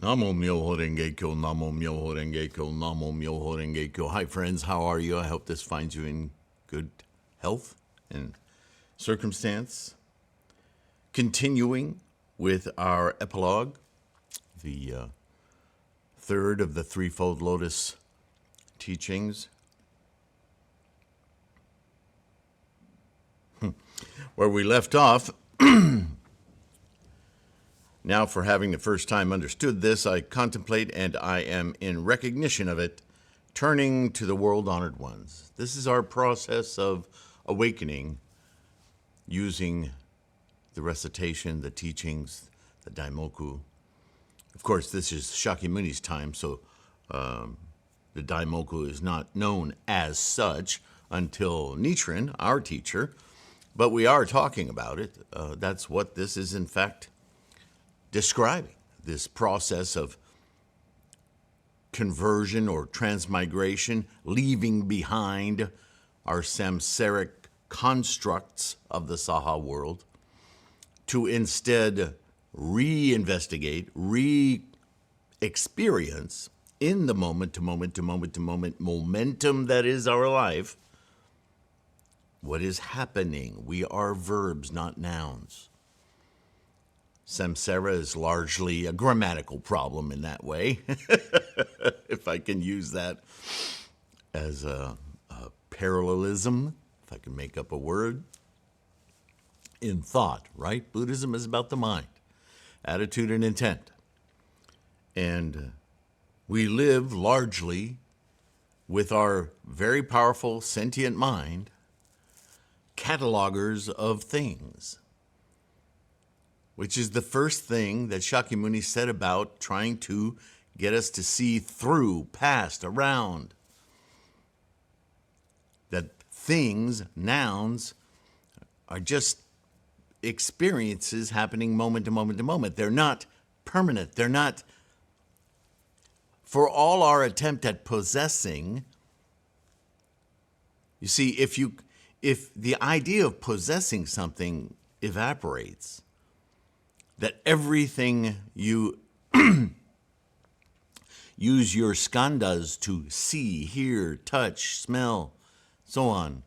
Namo Myoho Renge Kyo, Namo Myoho Renge Kyo, Namo Myoho Renge Kyo. Hi, friends. How are you? I hope this finds you in good health and circumstance. Continuing with our epilogue, the third of the Threefold Lotus teachings, where we left off. Now, for having the first time understood this, I contemplate and I am in recognition of it, turning to the world-honored ones. This is our process of awakening using the recitation, the teachings, the daimoku. Of course, this is Shakyamuni's time, so the daimoku is not known as such until Nichiren, our teacher, but we are talking about it. That's what this is, in fact, describing, this process of conversion or transmigration, leaving behind our samsaric constructs of the Saha world, to instead reinvestigate, re-experience in the moment to moment to moment to moment momentum that is our life, what is happening. We are verbs, not nouns. Samsara is largely a grammatical problem in that way, if I can use that as a parallelism, if I can make up a word. In thought, right? Buddhism is about the mind, attitude and intent. And we live largely with our very powerful sentient mind, catalogers of things, which is the first thing that Shakyamuni said about trying to get us to see through, past, around. That things, nouns, are just experiences happening moment to moment to moment. They're not permanent. They're not, for all our attempt at possessing. You see, if the idea of possessing something evaporates, that everything you use your skandhas to see, hear, touch, smell, so on,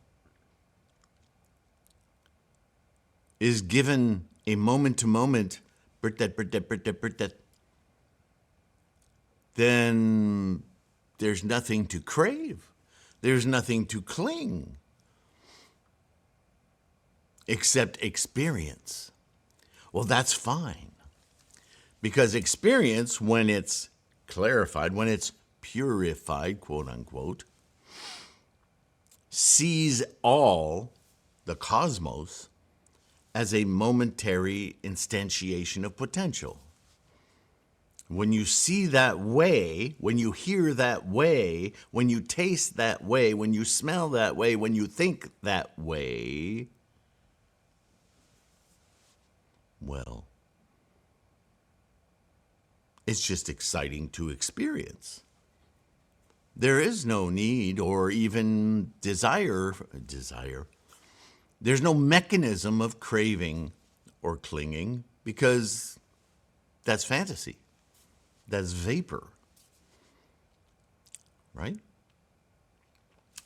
is given a moment-to-moment, then there's nothing to crave. There's nothing to cling except experience. Well, that's fine, because experience, when it's clarified, when it's purified, quote unquote, sees all the cosmos as a momentary instantiation of potential. When you see that way, when you hear that way, when you taste that way, when you smell that way, when you think that way, well, it's just exciting to experience. There is no need or even desire. There's no mechanism of craving or clinging, because that's fantasy. That's vapor, right?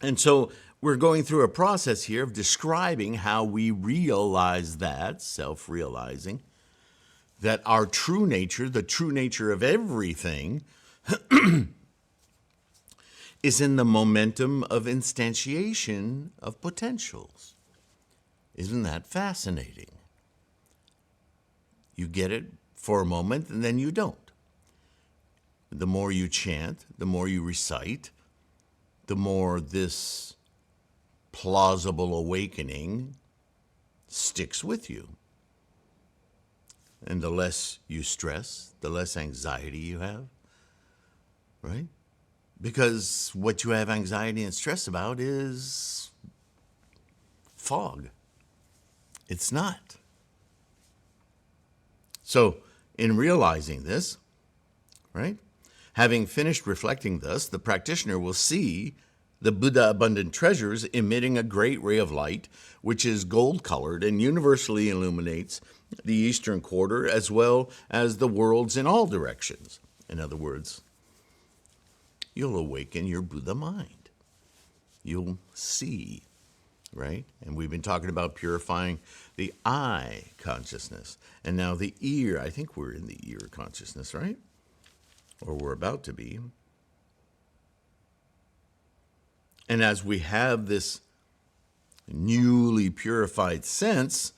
And so we're going through a process here of describing how we realize that, self-realizing, that our true nature, the true nature of everything, is in the momentum of instantiation of potentials. Isn't that fascinating? You get it for a moment and then you don't. The more you chant, the more you recite, the more this plausible awakening sticks with you. And the less you stress, the less anxiety you have, right? Because what you have anxiety and stress about is fog. It's not. So, in realizing this, right, having finished reflecting thus, the practitioner will see the Buddha abundant treasures emitting a great ray of light, which is gold-colored and universally illuminates the eastern quarter as well as the worlds in all directions. In other words, you'll awaken your Buddha mind. You'll see, right? And we've been talking about purifying the eye consciousness. And now the ear, I think we're in the ear consciousness, right? Or we're about to be. And as we have this newly purified sense,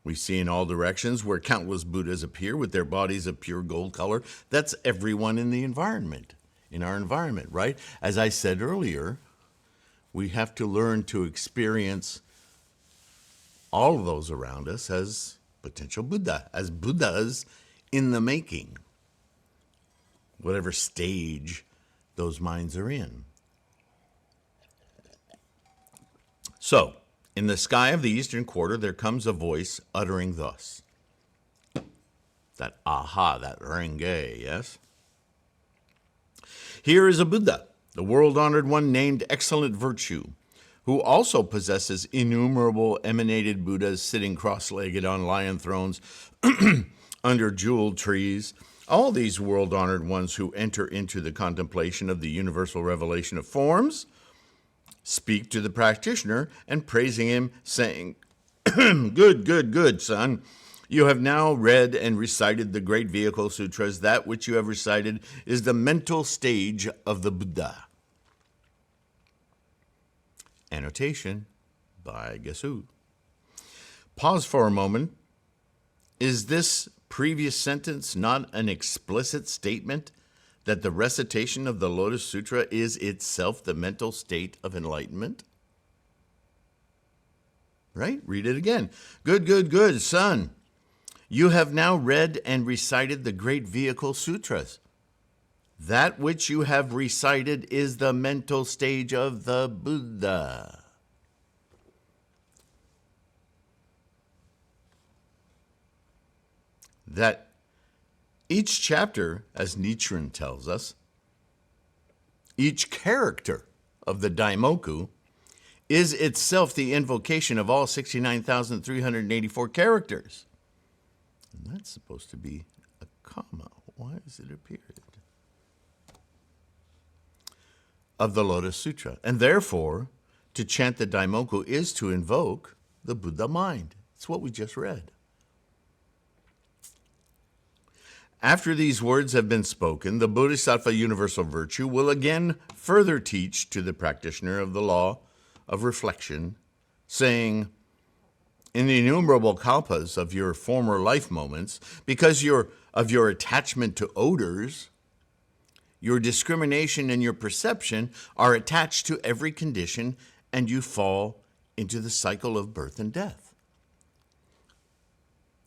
we see in all directions where countless Buddhas appear with their bodies of pure gold color. That's everyone in the environment, in our environment, right? As I said earlier, we have to learn to experience all of those around us as potential Buddha, as Buddhas in the making, whatever stage those minds are in. So, in the sky of the eastern quarter, there comes a voice uttering thus. That aha, that renge, yes? Here is a Buddha, the world-honored one named Excellent Virtue, who also possesses innumerable emanated Buddhas sitting cross-legged on lion thrones under jeweled trees. All these world-honored ones who enter into the contemplation of the universal revelation of forms speak to the practitioner and praising him, saying, Good, good, good, son. You have now read and recited the great vehicle sutras. That which you have recited is the mental stage of the Buddha. Annotation by guess who? Pause for a moment. Is this previous sentence not an explicit statement that the recitation of the Lotus Sutra is itself the mental state of enlightenment? Right? Read it again. Good, good, good, son. You have now read and recited the great vehicle sutras. That which you have recited is the mental stage of the Buddha. That each chapter, as Nichiren tells us, each character of the Daimoku is itself the invocation of all 69,384 characters. And that's supposed to be a comma. Why is it a period? Of the Lotus Sutra. And therefore, to chant the Daimoku is to invoke the Buddha mind. It's what we just read. After these words have been spoken, the Bodhisattva Universal Virtue will again further teach to the practitioner of the law of reflection, saying, in the innumerable kalpas of your former life moments, because of your attachment to odors, your discrimination and your perception are attached to every condition, and you fall into the cycle of birth and death.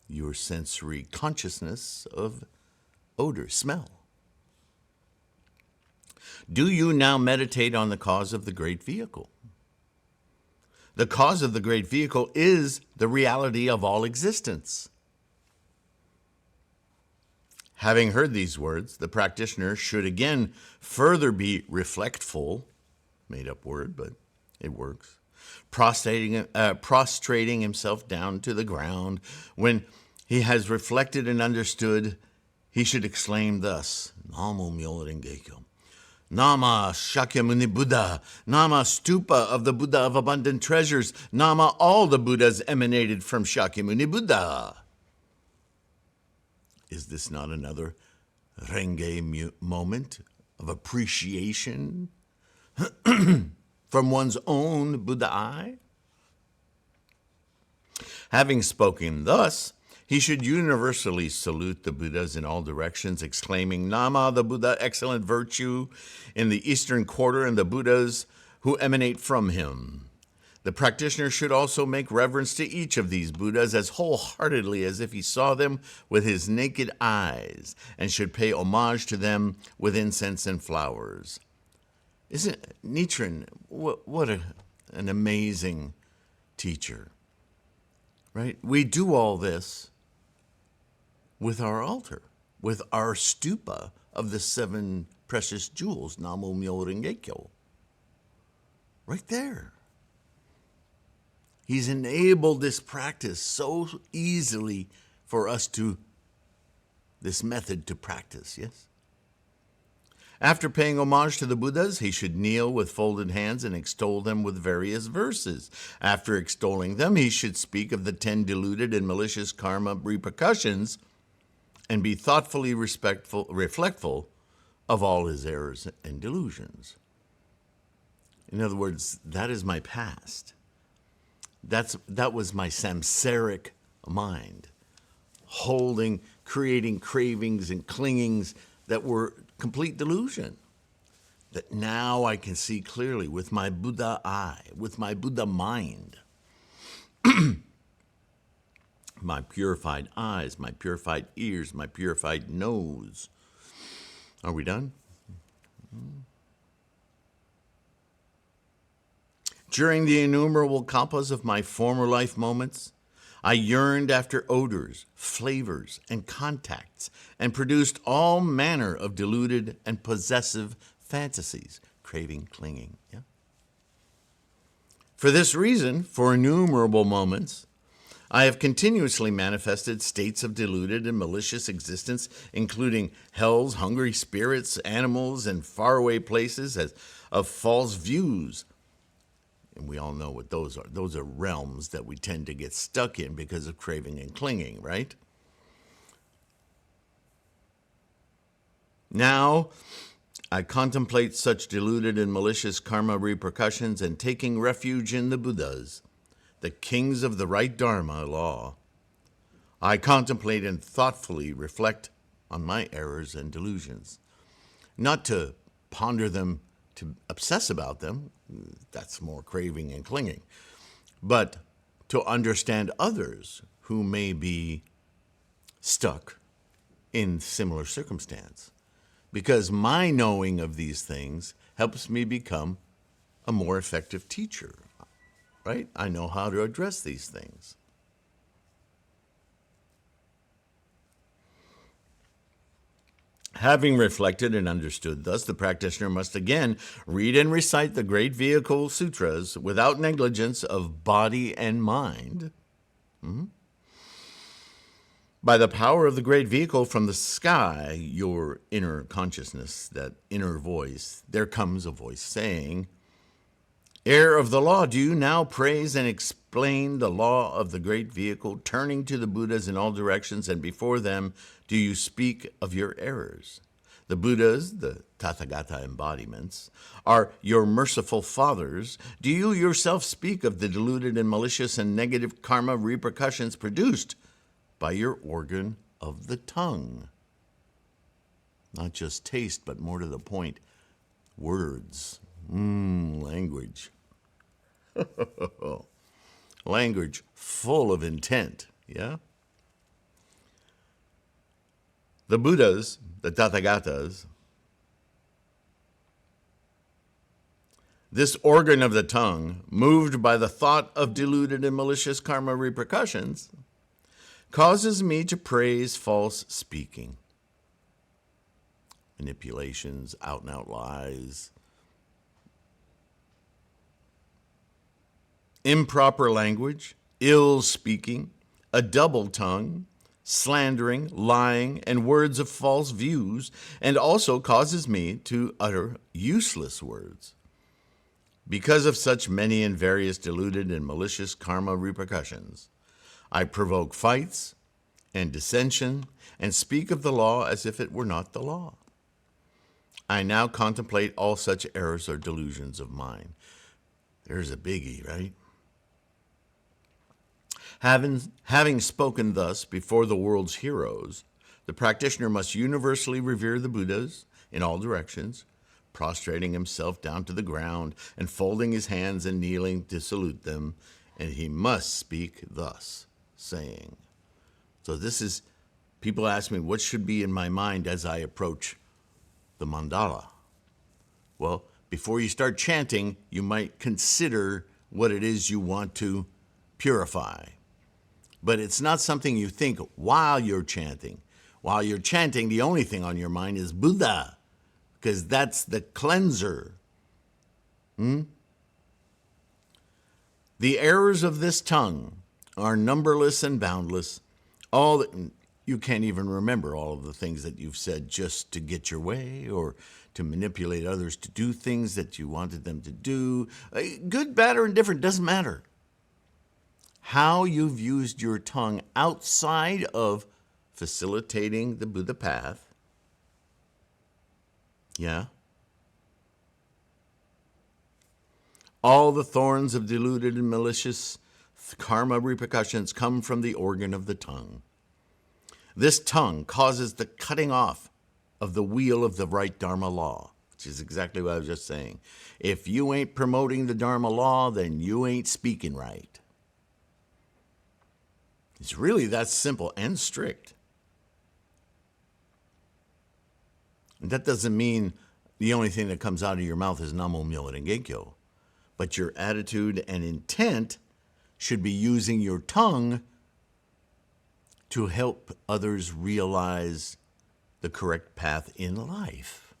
Your sensory consciousness of odor, smell. Do you now meditate on the cause of the great vehicle? The cause of the great vehicle is the reality of all existence. Having heard these words, the practitioner should again further be reflectful, made up word, but it works, prostrating himself down to the ground. When he has reflected and understood, he should exclaim thus, Namo Myoho Renge Kyo. Nama Shakyamuni Buddha, Nama Stupa of the Buddha of abundant treasures, Nama all the Buddhas emanated from Shakyamuni Buddha. Is this not another Renge moment of appreciation from one's own Buddha eye? Having spoken thus, he should universally salute the Buddhas in all directions, exclaiming, Nama, the Buddha, excellent virtue, in the eastern quarter, and the Buddhas who emanate from him. The practitioner should also make reverence to each of these Buddhas as wholeheartedly as if he saw them with his naked eyes, and should pay homage to them with incense and flowers. Isn't Nichiren, what an amazing teacher, right? We do all this with our altar, with our stupa of the 7 precious jewels, Namo Myoho Renge Kyo. Right there. He's enabled this practice so easily for us to this method to practice, yes? After paying homage to the Buddhas, he should kneel with folded hands and extol them with various verses. After extolling them, he should speak of the 10 deluded and malicious karma repercussions and be thoughtfully reflectful of all his errors and delusions. In other words, that is my past. That was my samsaric mind, creating cravings and clingings that were complete delusion, that now I can see clearly with my Buddha eye, with my Buddha mind. My purified eyes, my purified ears, my purified nose. Are we done? During the innumerable kalpas of my former life moments, I yearned after odors, flavors, and contacts, and produced all manner of deluded and possessive fantasies, craving, clinging. Yeah? For this reason, for innumerable moments, I have continuously manifested states of deluded and malicious existence, including hell's hungry spirits, animals, and faraway places of false views. And we all know what those are. Those are realms that we tend to get stuck in because of craving and clinging, right? Now, I contemplate such deluded and malicious karma repercussions and taking refuge in the Buddhas, the kings of the right Dharma law. I contemplate and thoughtfully reflect on my errors and delusions, not to ponder them, to obsess about them, that's more craving and clinging, but to understand others who may be stuck in similar circumstance. Because my knowing of these things helps me become a more effective teacher, right? I know how to address these things. Having reflected and understood thus, the practitioner must again read and recite the great vehicle sutras without negligence of body and mind. By the power of the great vehicle from the sky, your inner consciousness, that inner voice, there comes a voice saying, "Heir of the law, do you now praise and explain the law of the great vehicle, turning to the Buddhas in all directions, and before them do you speak of your errors? The Buddhas, the Tathagata embodiments, are your merciful fathers. Do you yourself speak of the deluded and malicious and negative karma repercussions produced by your organ of the tongue?" Not just taste, but more to the point, words. Language. Language full of intent, yeah? The Buddhas, the Tathagatas, this organ of the tongue, moved by the thought of deluded and malicious karma repercussions, causes me to praise false speaking, manipulations, out-and-out lies, improper language, ill speaking, a double tongue, slandering, lying, and words of false views, and also causes me to utter useless words. Because of such many and various deluded and malicious karma repercussions, I provoke fights and dissension and speak of the law as if it were not the law. I now contemplate all such errors or delusions of mine. There's a biggie, right? Having spoken thus before the world's heroes, the practitioner must universally revere the Buddhas in all directions, prostrating himself down to the ground and folding his hands and kneeling to salute them, and he must speak thus, saying. So this is, people ask me, what should be in my mind as I approach the mandala? Well, before you start chanting, you might consider what it is you want to purify. But it's not something you think while you're chanting. While you're chanting, the only thing on your mind is Buddha, because that's the cleanser. The errors of this tongue are numberless and boundless. You You can't even remember all of the things that you've said just to get your way or to manipulate others to do things that you wanted them to do. Good, bad, or indifferent, doesn't matter. How you've used your tongue outside of facilitating the Buddha path, yeah, all the thorns of deluded and malicious karma repercussions come from the organ of the tongue. This tongue causes the cutting off of the wheel of the right Dharma law, which is exactly what I was just saying. If you ain't promoting the Dharma law, then you ain't speaking right. It's really that simple and strict. And that doesn't mean the only thing that comes out of your mouth is Namo Myoho Renge Kyo. But your attitude and intent should be using your tongue to help others realize the correct path in life.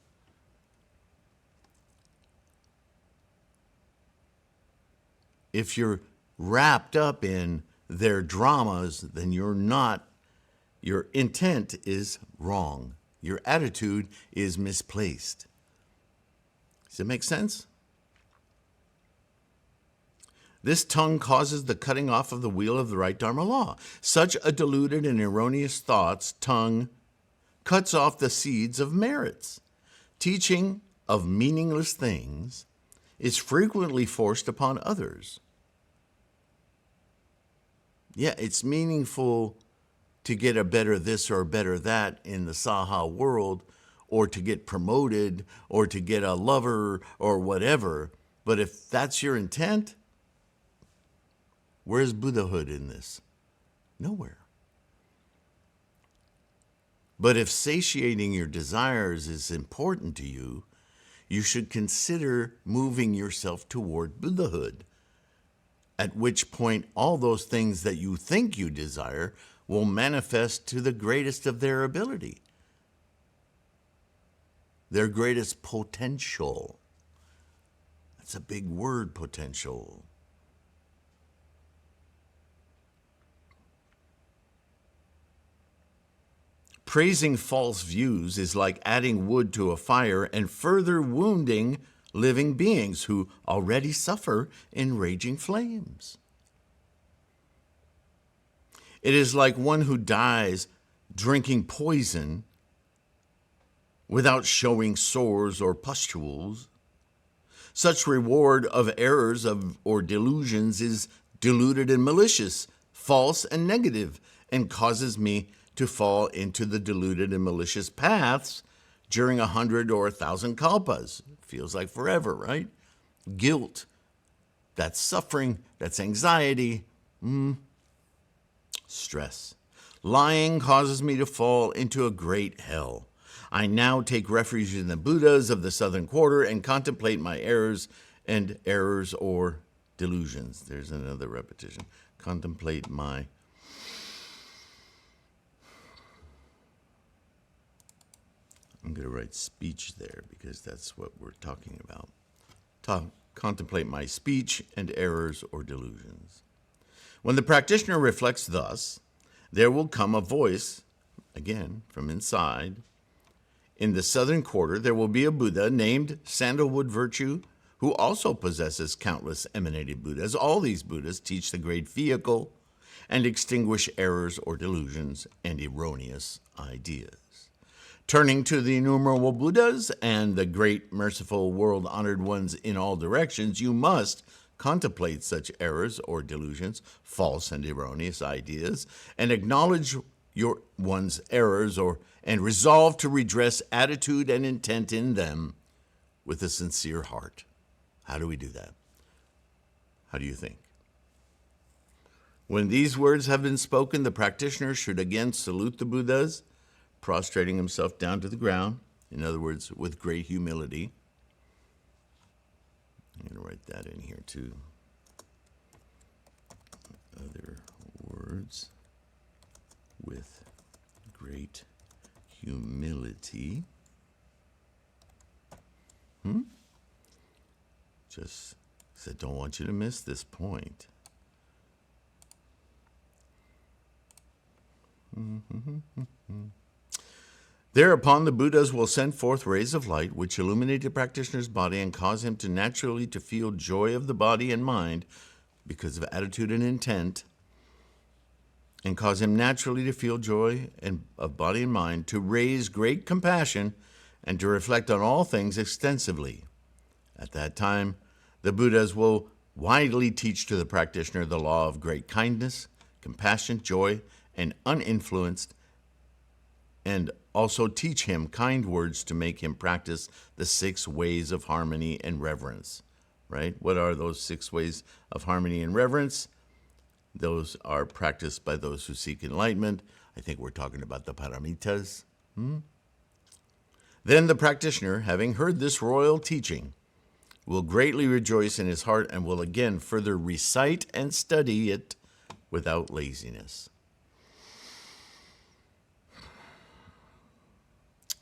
If you're wrapped up in their dramas, then you're not, your intent is wrong. Your attitude is misplaced. Does it make sense? This tongue causes the cutting off of the wheel of the right Dharma law. Such a deluded and erroneous thoughts, tongue, cuts off the seeds of merits. Teaching of meaningless things is frequently forced upon others. Yeah, it's meaningful to get a better this or a better that in the Saha world, or to get promoted, or to get a lover, or whatever. But if that's your intent, where's Buddhahood in this? Nowhere. But if satiating your desires is important to you, you should consider moving yourself toward Buddhahood, at which point all those things that you think you desire will manifest to the greatest of their ability, their greatest potential. That's a big word, potential. Praising false views is like adding wood to a fire and further wounding living beings who already suffer in raging flames. It is like one who dies drinking poison without showing sores or pustules. Such reward of errors or delusions is deluded and malicious, false and negative, and causes me to fall into the deluded and malicious paths during 100 or 1,000 kalpas. Feels like forever, right? Guilt, that's suffering, that's anxiety, stress. Lying causes me to fall into a great hell. I now take refuge in the Buddhas of the southern quarter and contemplate my errors or delusions. There's another repetition. Contemplate my I'm going to write speech there because that's what we're talking about. Contemplate my speech and errors or delusions. When the practitioner reflects thus, there will come a voice, again, from inside. In the southern quarter, there will be a Buddha named Sandalwood Virtue, who also possesses countless emanated Buddhas. All these Buddhas teach the great vehicle and extinguish errors or delusions and erroneous ideas. Turning to the innumerable Buddhas and the great, merciful, world-honored ones in all directions, you must contemplate such errors or delusions, false and erroneous ideas, and acknowledge your one's errors and resolve to redress attitude and intent in them with a sincere heart. How do we do that? How do you think? When these words have been spoken, the practitioner should again salute the Buddhas, prostrating himself down to the ground, in other words, with great humility. I'm going to write that in here too. Other words, with great humility. Just said, don't want you to miss this point. Thereupon the Buddhas will send forth rays of light which illuminate the practitioner's body and cause him to naturally to feel joy of the body and mind because of attitude and intent, and cause him naturally to feel joy of body and mind, to raise great compassion, and to reflect on all things extensively. At that time, the Buddhas will widely teach to the practitioner the law of great kindness, compassion, joy, and uninfluenced, and also teach him kind words to make him practice the 6 ways of harmony and reverence. Right? What are those 6 ways of harmony and reverence? Those are practiced by those who seek enlightenment. I think we're talking about the paramitas. Then the practitioner, having heard this royal teaching, will greatly rejoice in his heart and will again further recite and study it without laziness.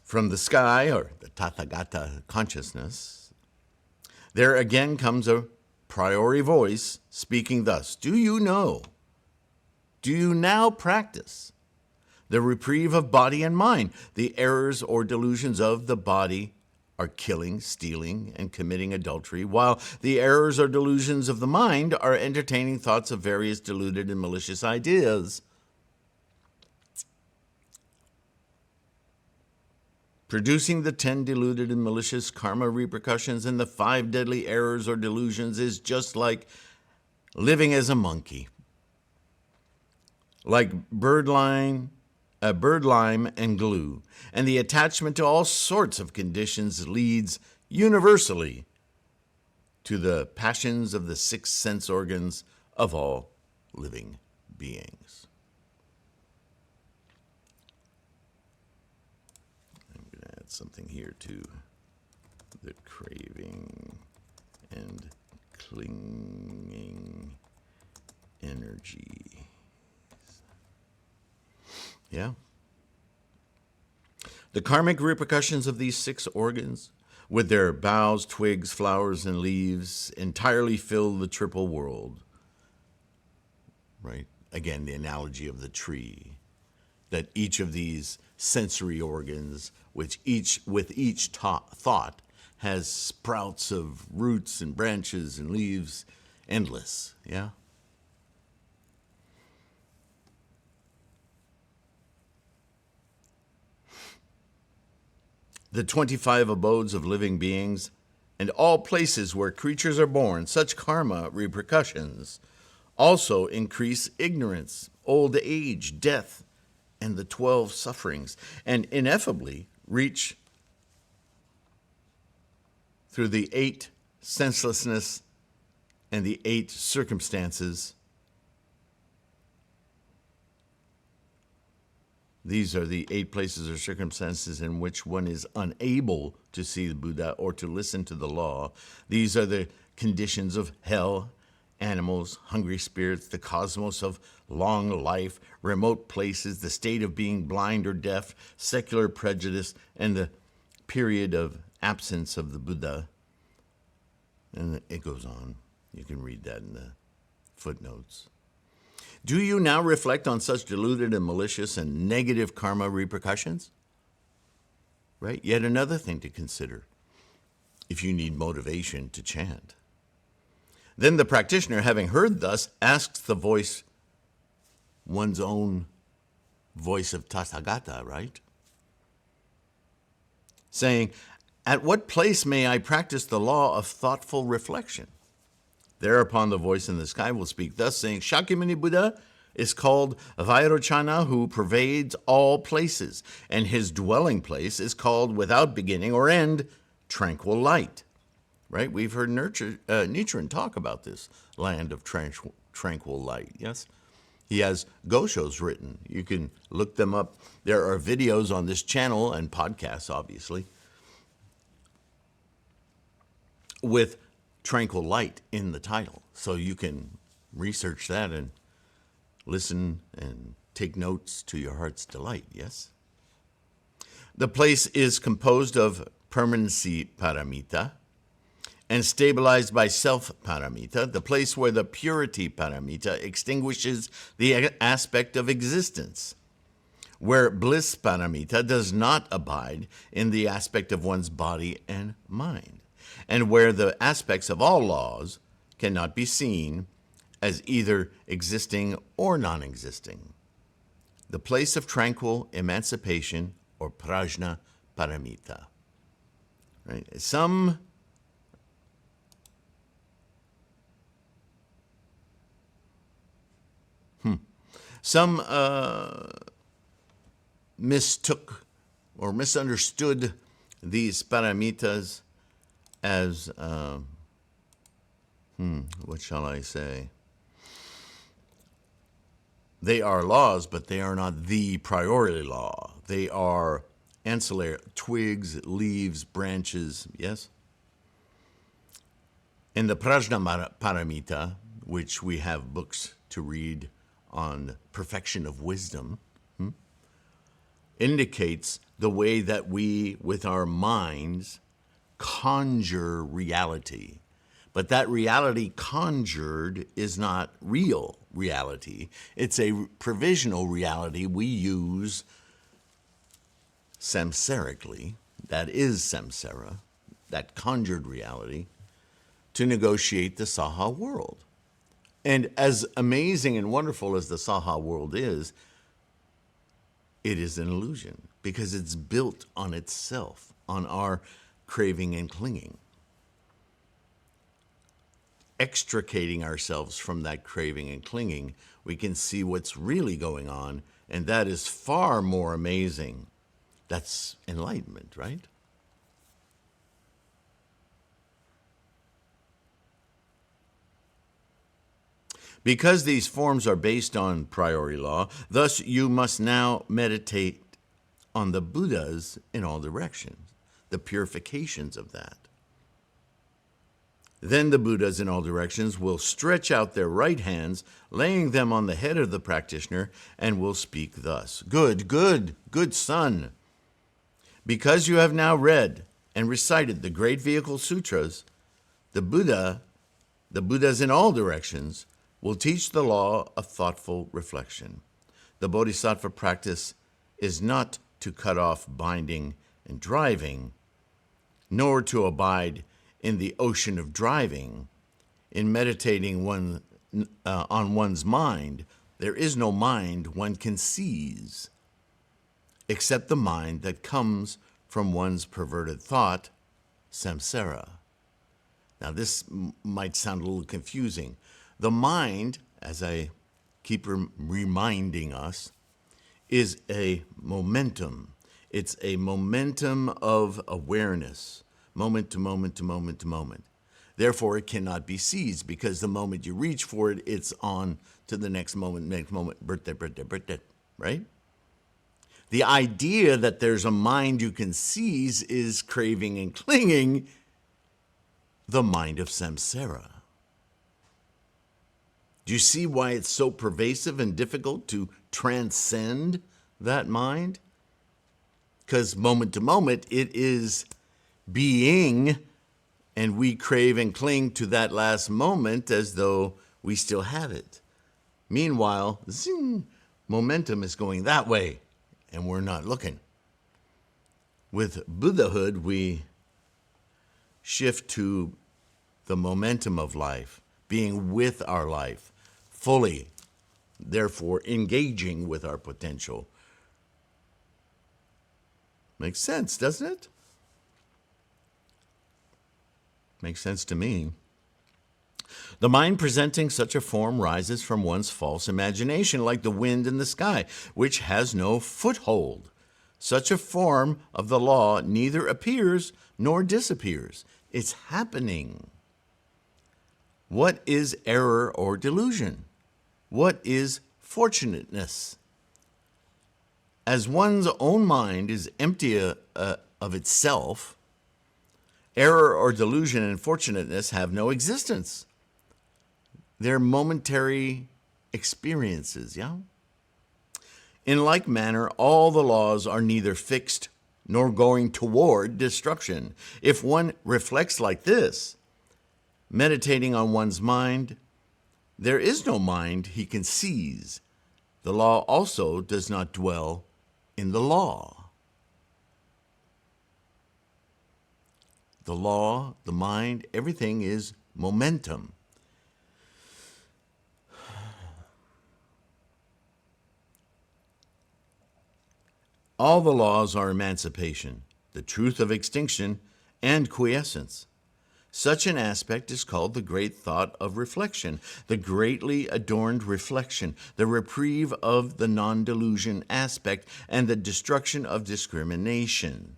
From the sky, or the Tathagata consciousness, there again comes a priori voice speaking thus: do you know? Do you now practice the reprieve of body and mind? The errors or delusions of the body are killing, stealing, and committing adultery, while the errors or delusions of the mind are entertaining thoughts of various deluded and malicious ideas, producing the 10 deluded and malicious karma repercussions and the 5 deadly errors or delusions is just like living as a monkey. Like birdlime and glue, and the attachment to all sorts of conditions leads universally to the passions of the 6 sense organs of all living beings. Something here too. The craving and clinging energy. Yeah. The karmic repercussions of these 6 organs, with their boughs, twigs, flowers, and leaves, entirely fill the triple world. Right? Again, the analogy of the tree. That each of these sensory organs, which with each thought has sprouts of roots and branches and leaves, endless, yeah? The 25 abodes of living beings and all places where creatures are born, such karma repercussions also increase ignorance, old age, death, and the 12 sufferings, and ineffably reach through the 8 senselessness and the 8 circumstances. These are the 8 places or circumstances in which one is unable to see the Buddha or to listen to the law. These are the conditions of hell, animals, hungry spirits, the cosmos of long life, remote places, the state of being blind or deaf, secular prejudice, and the period of absence of the Buddha. And it goes on. You can read that in the footnotes. Do you now reflect on such deluded and malicious and negative karma repercussions? Right? Yet another thing to consider if you need motivation to chant. Then the practitioner, having heard thus, asks the voice, one's own voice of Tathagata, right? Saying, at what place may I practice the law of thoughtful reflection? Thereupon the voice in the sky will speak thus, saying, Shakyamuni Buddha is called Vairochana, who pervades all places, and his dwelling place is called, without beginning or end, tranquil light. Right? We've heard Nichiren talk about this land of tranquil light, yes? He has goshos written. You can look them up. There are videos on this channel and podcasts, obviously, with tranquil light in the title. So you can research that and listen and take notes to your heart's delight, yes? The place is composed of permanency paramita, and stabilized by self-paramita, the place where the purity paramita extinguishes the aspect of existence. where bliss paramita does not abide in the aspect of one's body and mind, and where the aspects of all laws cannot be seen as either existing or non-existing. The place of tranquil emancipation, or prajna paramita. Right? Some mistook or misunderstood these paramitas as, what shall I say? They are laws, but they are not the priority law. They are ancillary twigs, leaves, branches, yes? In the Prajna Paramita, which we have books to read on perfection of wisdom, indicates the way that we, with our minds, conjure reality. But that reality conjured is not real reality. It's a provisional reality we use samsarically, that is samsara, that conjured reality, to negotiate the saha world. And as amazing and wonderful as the saha world is, it is an illusion because it's built on itself, on our craving and clinging. Extricating ourselves from that craving and clinging, we can see what's really going on, and that is far more amazing. That's enlightenment, right? Because these forms are based on priority law, thus you must now meditate on the Buddhas in all directions, the purifications of that. Then the Buddhas in all directions will stretch out their right hands, laying them on the head of the practitioner, and will speak thus. Good son. Because you have now read and recited the great vehicle sutras, the Buddhas in all directions, will teach the law of thoughtful reflection. The Bodhisattva practice is not to cut off binding and driving, nor to abide in the ocean of driving. In meditating on one's mind, there is no mind one can seize, except the mind that comes from one's perverted thought, samsara. Now this might sound a little confusing. The mind, as I keep reminding us, is a momentum. It's a momentum of awareness, moment to moment to moment to moment. Therefore, it cannot be seized, because the moment you reach for it, it's on to the next moment, birthday, right? The idea that there's a mind you can seize is craving and clinging, the mind of samsara. Do you see why it's so pervasive and difficult to transcend that mind? Because moment to moment, it is being, and we crave and cling to that last moment as though we still have it. Meanwhile, zing, momentum is going that way, and we're not looking. With Buddhahood, we shift to the momentum of life, being with our life fully, therefore engaging with our potential. Makes sense, doesn't it? Makes sense to me. The mind presenting such a form rises from one's false imagination, like the wind in the sky, which has no foothold. Such a form of the law neither appears nor disappears. It's happening. What is error or delusion? What is fortunateness? As one's own mind is empty of itself, error or delusion and fortunateness have no existence. They're momentary experiences, yeah? In like manner, all the laws are neither fixed nor going toward destruction. If one reflects like this, meditating on one's mind, there is no mind he can seize. The law also does not dwell in the law. The law, the mind, everything is momentum. All the laws are emancipation, the truth of extinction, and quiescence. Such an aspect is called the great thought of reflection, the greatly adorned reflection, the reprieve of the non-delusion aspect, and the destruction of discrimination.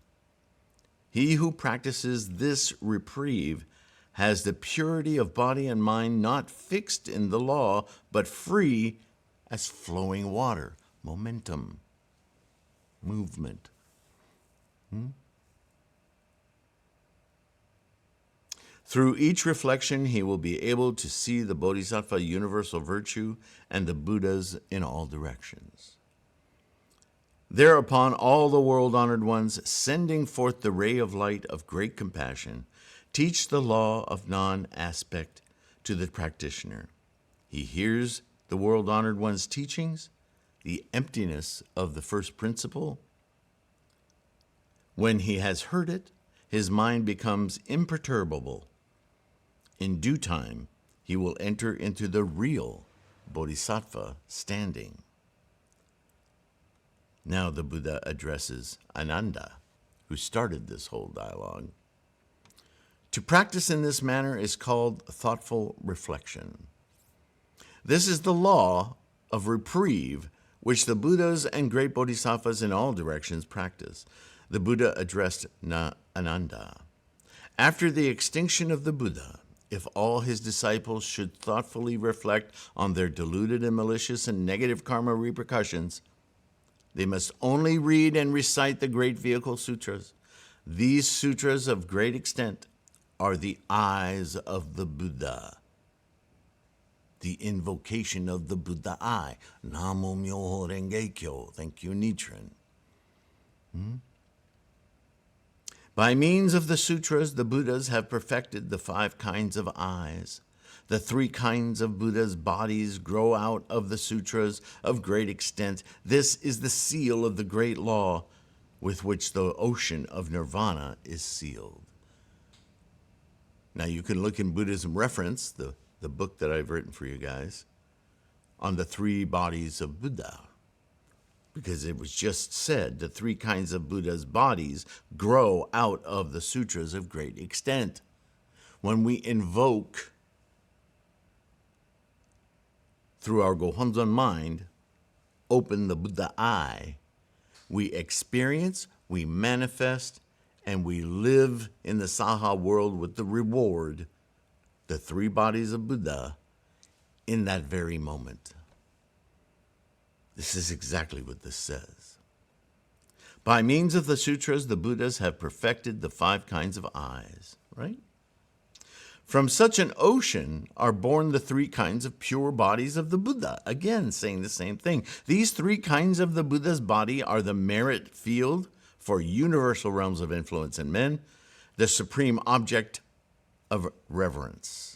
He who practices this reprieve has the purity of body and mind not fixed in the law, but free as flowing water, momentum, movement. Through each reflection, he will be able to see the Bodhisattva Universal Virtue and the Buddhas in all directions. Thereupon all the world-honored ones, sending forth the ray of light of great compassion, teach the law of non-aspect to the practitioner. He hears the world-honored one's teachings, the emptiness of the first principle. When he has heard it, his mind becomes imperturbable. In due time, he will enter into the real Bodhisattva standing. Now the Buddha addresses Ananda, who started this whole dialogue. To practice in this manner is called thoughtful reflection. This is the law of reprieve which the Buddhas and great Bodhisattvas in all directions practice. The Buddha addressed Ananda. After the extinction of the Buddha, if all his disciples should thoughtfully reflect on their deluded and malicious and negative karma repercussions, they must only read and recite the great vehicle sutras. These sutras of great extent are the eyes of the Buddha, the invocation of the Buddha eye. Namo Myoho Renge Kyo. Thank you, Nichiren. By means of the sutras, the Buddhas have perfected the 5 kinds of eyes. The 3 kinds of Buddha's bodies grow out of the sutras of great extent. This is the seal of the great law with which the ocean of nirvana is sealed. Now you can look in Buddhism Reference, the book that I've written for you guys, on the 3 bodies of Buddha. Because it was just said the 3 kinds of Buddha's bodies grow out of the sutras of great extent. When we invoke through our Gohonzon mind, open the Buddha eye, we experience, we manifest, and we live in the Saha world with the reward, the 3 bodies of Buddha, in that very moment. This is exactly what this says. By means of the sutras, the Buddhas have perfected the 5 kinds of eyes, right? From such an ocean are born the 3 kinds of pure bodies of the Buddha. Again, saying the same thing. These 3 kinds of the Buddha's body are the merit field for universal realms of influence in men, the supreme object of reverence.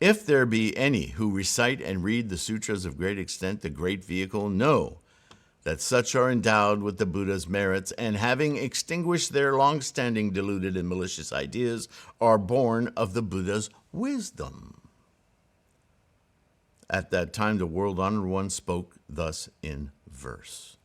If there be any who recite and read the sutras of great extent, the great vehicle, know that such are endowed with the Buddha's merits, and having extinguished their long-standing deluded and malicious ideas, are born of the Buddha's wisdom. At that time, the world-honored one spoke thus in verse.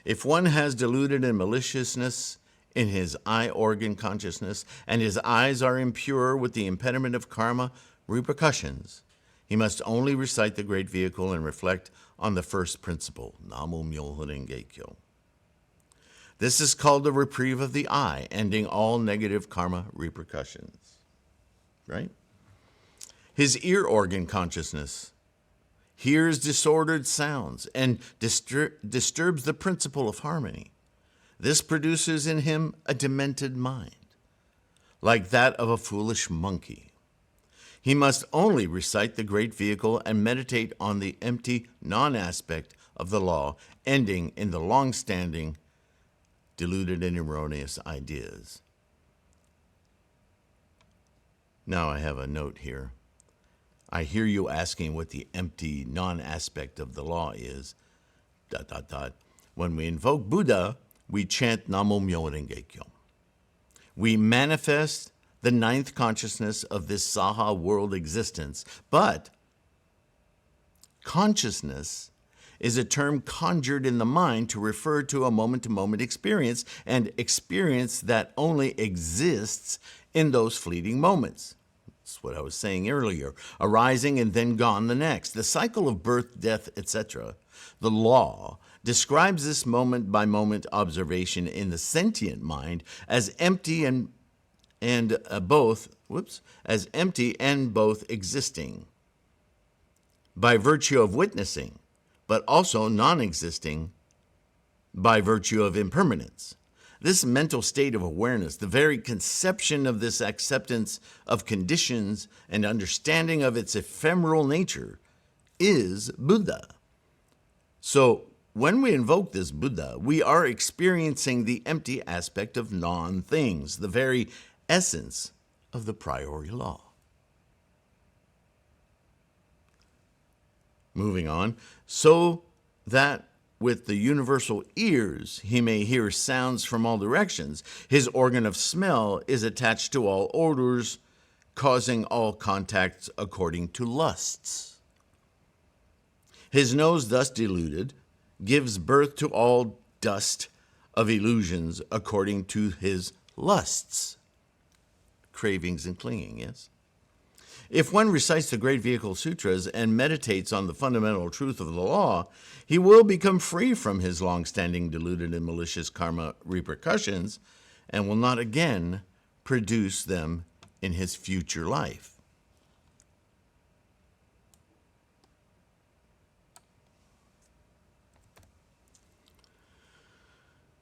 If one has deluded and maliciousness in his eye organ consciousness, and his eyes are impure with the impediment of karma repercussions, he must only recite the great vehicle and reflect on the first principle, Namo Myoho Renge Kyo. This is called the reprieve of the eye, ending all negative karma repercussions, right? His ear organ consciousness hears disordered sounds and disturbs the principle of harmony. This produces in him a demented mind, like that of a foolish monkey. He must only recite the great vehicle and meditate on the empty non-aspect of the law, ending in the long-standing, deluded and erroneous ideas. Now I have a note here. I hear you asking what the empty non-aspect of the law is. ... When we invoke Buddha, we chant Namo Myo Renge Kyo. We manifest the ninth consciousness of this Saha world existence, but consciousness is a term conjured in the mind to refer to a moment-to-moment experience, and experience that only exists in those fleeting moments. That's what I was saying earlier, arising and then gone the next. The cycle of birth, death, etc., the law, describes this moment-by-moment observation in the sentient mind as empty and both existing by virtue of witnessing, but also non-existing by virtue of impermanence. This mental state of awareness, the very conception of this acceptance of conditions and understanding of its ephemeral nature, is Buddha. So, when we invoke this Buddha, we are experiencing the empty aspect of non-things, the very essence of the priori law. Moving on, so that with the universal ears he may hear sounds from all directions, his organ of smell is attached to all odors, causing all contacts according to lusts. His nose, thus deluded, gives birth to all dust of illusions according to his lusts, cravings and clinging, yes? If one recites the Great Vehicle Sutras and meditates on the fundamental truth of the law, he will become free from his long-standing deluded and malicious karma repercussions and will not again produce them in his future life.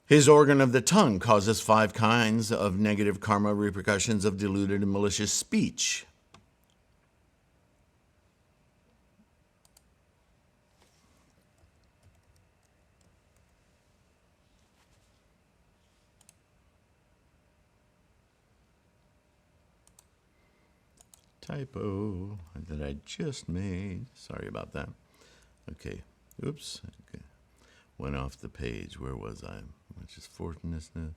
His organ of the tongue causes 5 kinds of negative karma repercussions of deluded and malicious speech. Typo that I just made. Sorry about that. Okay. Oops. Okay. Went off the page. Where was I? Which is fortunate, then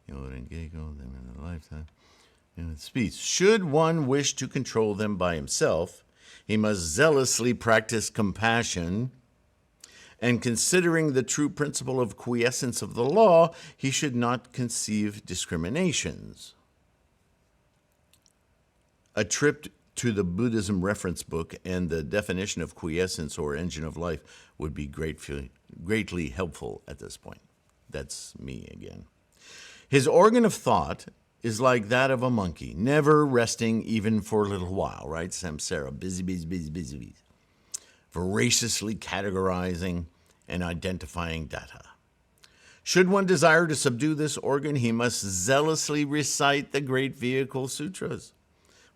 in a lifetime. In speech. Should one wish to control them by himself, he must zealously practice compassion, and considering the true principle of quiescence of the law, he should not conceive discriminations. A trip to the Buddhism reference book and the definition of quiescence or engine of life would be greatly helpful at this point. That's me again. His organ of thought is like that of a monkey, never resting even for a little while, right? Samsara, busy. Voraciously categorizing and identifying data. Should one desire to subdue this organ, he must zealously recite the Great Vehicle Sutras,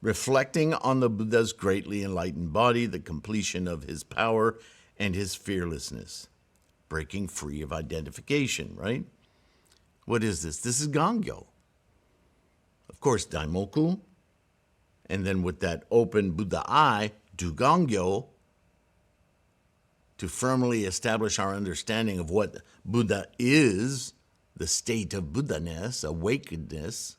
reflecting on the Buddha's greatly enlightened body, the completion of his power, and his fearlessness. Breaking free of identification, right? What is this? This is Gangyo. Of course, Daimoku. And then with that open Buddha eye, do Gangyo, to firmly establish our understanding of what Buddha is, the state of Buddha-ness, awakenedness.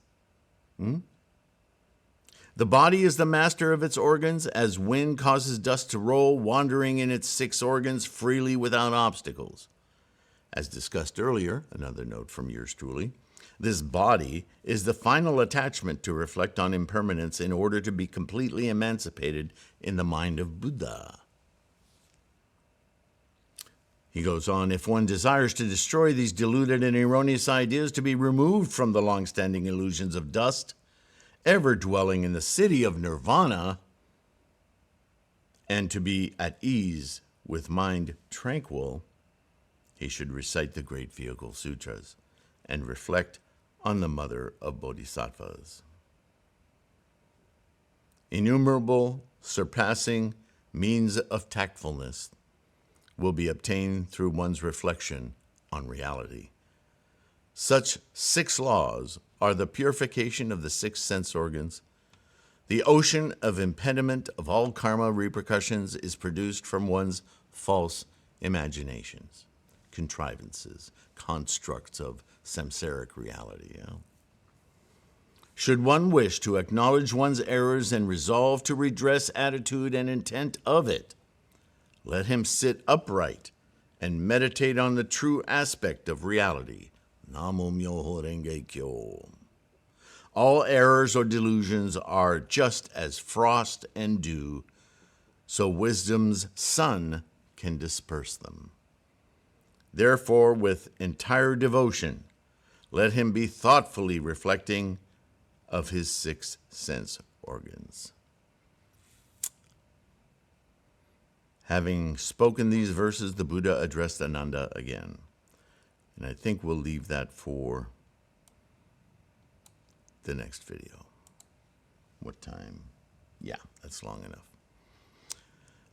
The body is the master of its organs, as wind causes dust to roll, wandering in its 6 organs freely without obstacles. As discussed earlier, another note from yours truly, this body is the final attachment to reflect on impermanence in order to be completely emancipated in the mind of Buddha. He goes on, if one desires to destroy these deluded and erroneous ideas, to be removed from the long-standing illusions of dust, ever dwelling in the city of nirvana, and to be at ease with mind tranquil, he should recite the Great Vehicle Sutras and reflect on the mother of bodhisattvas. Innumerable, surpassing means of tactfulness will be obtained through one's reflection on reality. Such 6 laws are the purification of the 6 sense organs, The ocean of impediment of all karma repercussions is produced from one's false imaginations, contrivances, constructs of samsaric reality. Should one wish to acknowledge one's errors and resolve to redress attitude and intent of it, let him sit upright and meditate on the true aspect of reality. Namo Myoho Renge Kyo. All errors or delusions are just as frost and dew, so wisdom's sun can disperse them. Therefore, with entire devotion, let him be thoughtfully reflecting of his 6 sense organs. Having spoken these verses, the Buddha addressed Ananda again. And I think we'll leave that for the next video. What time? Yeah, that's long enough.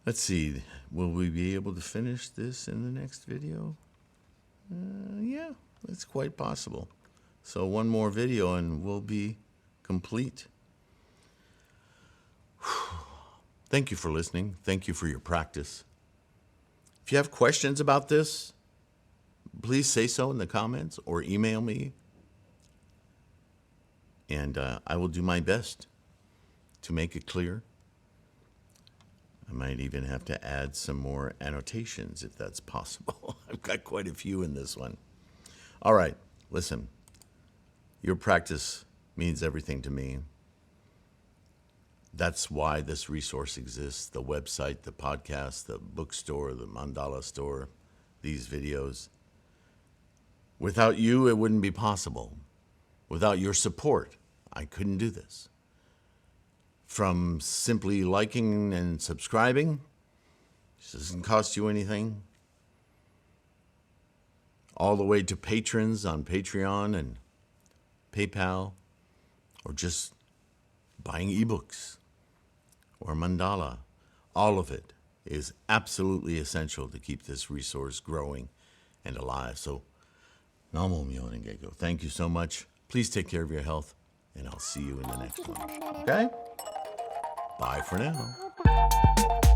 Let's see, will we be able to finish this in the next video? Yeah, it's quite possible. So one more video and we'll be complete. Thank you for listening. Thank you for your practice. If you have questions about this, please say so in the comments or email me. And I will do my best to make it clear. I might even have to add some more annotations if that's possible. I've got quite a few in this one. All right, listen. Your practice means everything to me. That's why this resource exists, the website, the podcast, the bookstore, the mandala store, these videos. Without you, it wouldn't be possible. Without your support, I couldn't do this. From simply liking and subscribing, this doesn't cost you anything, all the way to patrons on Patreon and PayPal, or just buying ebooks or mandala. All of it is absolutely essential to keep this resource growing and alive. So, Namo Myoho Renge Kyo. Thank you so much. Please take care of your health, and I'll see you in the next one. Okay? Bye for now.